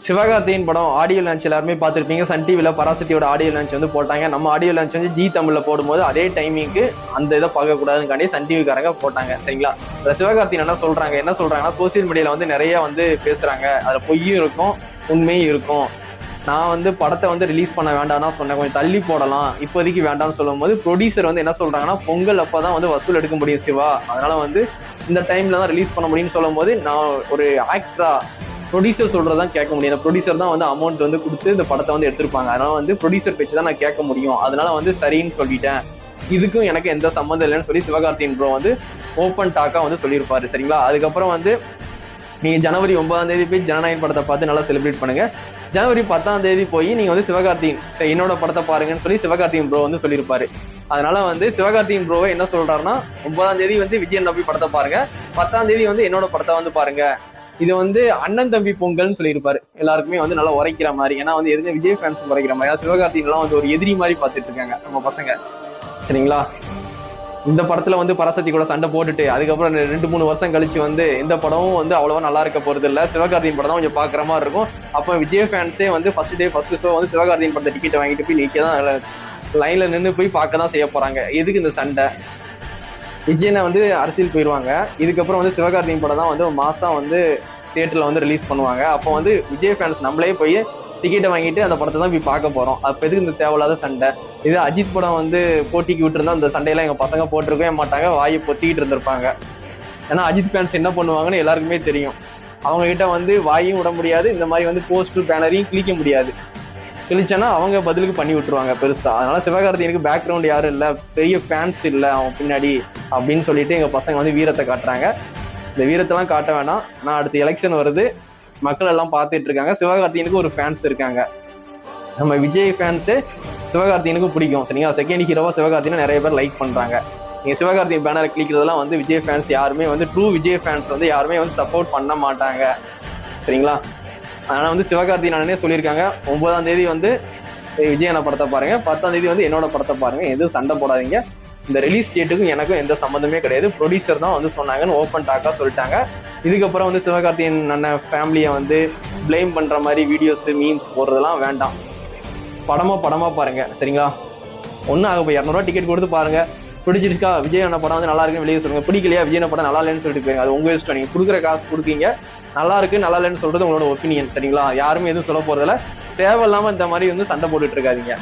சிவகார்த்தியின் படம் audio launch எல்லாருமே பார்த்துருப்பீங்க. சன் டிவியில் பராசக்தியோட ஆடியோ லான்ச் வந்து போட்டாங்க. நம்ம ஆடியோ லான்ச் வந்து ஜி தமிழில் போடும்போது அதே டைமிங்க்கு அந்த இதை பார்க்கக்கூடாதுன்னு சன் டிவிக்காரங்க போட்டாங்க. சரிங்களா? அதில் சிவகார்த்தின் என்ன சொல்றாங்கன்னா சோசியல் மீடியாவில் வந்து நிறைய வந்து பேசுறாங்க. அதில் பொய்யும் இருக்கும், உண்மையும் இருக்கும். நான் வந்து படத்தை வந்து ரிலீஸ் பண்ண வேண்டாம்னா சொன்னேன், கொஞ்சம் தள்ளி போடலாம், இப்போதைக்கு வேண்டாம்னு சொல்லும் போது ப்ரொடியூசர் வந்து என்ன சொல்றாங்கன்னா, பொங்கல் அப்பதான் வந்து வசூல் எடுக்க முடியும் சிவா, அதனால வந்து இந்த டைம்ல தான் ரிலீஸ் பண்ண முடியும்னு சொல்லும் போது, நான் ஒரு ஆக்டரா ப்ரொடியூசர் சொல்றதான் கேட்க முடியும். இந்த ப்ரொடியூசர் தான் வந்து அமௌண்ட் வந்து கொடுத்து இந்த படத்தை வந்து எடுத்திருப்பாங்க. அதனால வந்து ப்ரொடியூசர் பேச்சு தான் நான் கேட்க முடியும், அதனால வந்து சரின்னு சொல்லிட்டேன், இதுக்கும் எனக்கு எந்த சம்மந்தம் இல்லைன்னு சொல்லி சிவகார்த்தியின் ப்ரோ வந்து ஓப்பன் டாக்கா வந்து சொல்லியிருப்பாரு. சரிங்களா? அதுக்கப்புறம் வந்து நீங்க ஜனவரி 9 போய் ஜனநாயகன் படத்தை பார்த்து நல்லா செலிப்ரேட் பண்ணுங்க. ஜனவரி 10 போய் நீங்க வந்து சிவகார்த்தியின் என்னோட படத்தை பாருங்கன்னு சொல்லி சிவகார்த்தியின் ப்ரோ வந்து சொல்லியிருப்பாரு. அதனால வந்து சிவகார்த்தியின் ப்ரோவை என்ன சொல்றாருன்னா, 9 வந்து விஜயன் நம்பி படத்தை பாருங்க, 10 வந்து என்னோட படத்தை வந்து பாருங்க. இது வந்து அண்ணன் தம்பி பொங்கல்னு சொல்லியிருப்பாரு. எல்லாருக்குமே வந்து நல்லா உரைக்கிற மாதிரி. ஏன்னா வந்து எதுவுமே விஜய் ஃபேன்ஸ் உரைக்கிற மாதிரி. ஏன்னா சிவகார்த்தியின் எல்லாம் வந்து ஒரு எதிரி மாதிரி பார்த்துட்டு இருக்காங்க நம்ம பசங்க. சரிங்களா? இந்த படத்துல வந்து பராசக்தி கூட சண்டை போட்டுட்டு அதுக்கப்புறம் 2-3 வருஷம் கழிச்சு வந்து இந்த படமும் வந்து அவ்வளவா நல்லா இருக்க போறது இல்லை, சிவகார்த்தியின் படம் தான் கொஞ்சம் பாக்குற மாதிரி இருக்கும். அப்போ விஜய் ஃபேன்ஸே வந்து ஃபர்ஸ்ட் ஷோ வந்து சிவகார்த்தியின் படத்தை டிக்கெட் வாங்கிட்டு போய் நிக்க தான், லைன்ல நின்று போய் பார்க்க தான் செய்ய போறாங்க. எதுக்கு இந்த சண்டை? விஜயனை வந்து அரசியல் போயிடுவாங்க. இதுக்கப்புறம் வந்து சிவகார்த்தியின் படம் தான் வந்து மாசம் வந்து தியேட்டர்ல வந்து ரிலீஸ் பண்ணுவாங்க. அப்போ வந்து விஜய் ஃபேன்ஸ் நம்மளே போய் டிக்கெட்டை வாங்கிட்டு அந்த படத்தை தான் போய் பார்க்க போறோம். அப்போ எதுக்கு இந்த தேவையில்லாத சண்டை? இது அஜித் படம் வந்து போட்டிக்கு விட்டுருந்தா அந்த சண்டையெல்லாம் எங்க பசங்க போட்டிருக்கவே மாட்டாங்க, வாயை பொத்திக்கிட்டு இருந்திருப்பாங்க. ஏன்னா அஜித் ஃபேன்ஸ் என்ன பண்ணுவாங்கன்னு எல்லாருக்குமே தெரியும். அவங்க கிட்ட வந்து வாயும் விட முடியாது, இந்த மாதிரி வந்து போஸ்டர் பேனரையும் கிளிக்க முடியாது. கிழிச்சேன்னா அவங்க பதிலுக்கு பண்ணி விட்டுருவாங்க பெருசா. அதனால சிவகார்த்திகனுக்கு பேக்ரவுண்ட் யாரும் இல்லை, பெரிய ஃபேன்ஸ் இல்லை அவன் பின்னாடி அப்படின்னு சொல்லிட்டு எங்க பசங்க வந்து வீரத்தை காட்டுறாங்க. இந்த வீரத்தெல்லாம் காட்ட வேணாம். நான் அடுத்த எலெக்ஷன் வருது, மக்கள் எல்லாம் பார்த்துட்டு இருக்காங்க. சிவகார்த்திகனுக்கு ஒரு ஃபேன்ஸ் இருக்காங்க. நம்ம விஜய் ஃபேன்ஸு சிவகார்த்திகனுக்கு பிடிக்கும். சரிங்களா? செகண்ட் ஹீரோவா சிவகார்த்திகனை நிறைய பேர் லைக் பண்றாங்க. நீங்க சிவகார்த்திகன் பேனர் கிளிக்கிறதெல்லாம் வந்து விஜய் ஃபேன்ஸ் யாருமே வந்து ட்ரூ விஜய் ஃபேன்ஸ் வந்து யாருமே வந்து சப்போர்ட் பண்ண மாட்டாங்க. சரிங்களா? அதனால வந்து சிவகார்த்திகன் அண்ணனே சொல்லியிருக்காங்க, 9 வந்து விஜயனை படத்தை பாருங்க, 10 வந்து என்னோட படத்தை பாருங்க, எதுவும் சண்டை போடாதீங்க, இந்த ரிலீஸ் டேட்டுக்கும் எனக்கும் எந்த சம்மந்தமே கிடையாது, ப்ரொடியூசர் தான் வந்து சொன்னாங்கன்னு ஓப்பன் டாக்கா சொல்லிட்டாங்க. இதுக்கப்புறம் வந்து சிவகார்த்திகன் அண்ணன் ஃபேமிலியை வந்து பிளேம் பண்ற மாதிரி வீடியோஸ் மீம்ஸ் போடுறதெல்லாம் வேண்டாம். படமா பாருங்க. சரிங்களா? ஒன்றும் ஆக போய் 200 டிக்கெட் கொடுத்து பாருங்க. பிடிச்சிருக்கா விஜய் அண்ணன் படம் வந்து நல்லா இருக்குன்னு வெளியே சொல்லுங்க. பிடிக்கலையா விஜய் படம் நல்லா இல்லைன்னு சொல்லிட்டு போயிருங்க. அது உங்க இஷ்டம். நீங்க கொடுக்குற காசு கொடுக்கீங்க, நல்லா இருக்கு நல்லா இல்லைன்னு சொல்றது உங்களோட ஒப்பீனியன். சரிங்களா? யாருமே எதுவும் சொல்ல போறதில்ல. தேவையில்லாம இந்த மாதிரி வந்து சண்டை போட்டுட்டு இருக்காதீங்க.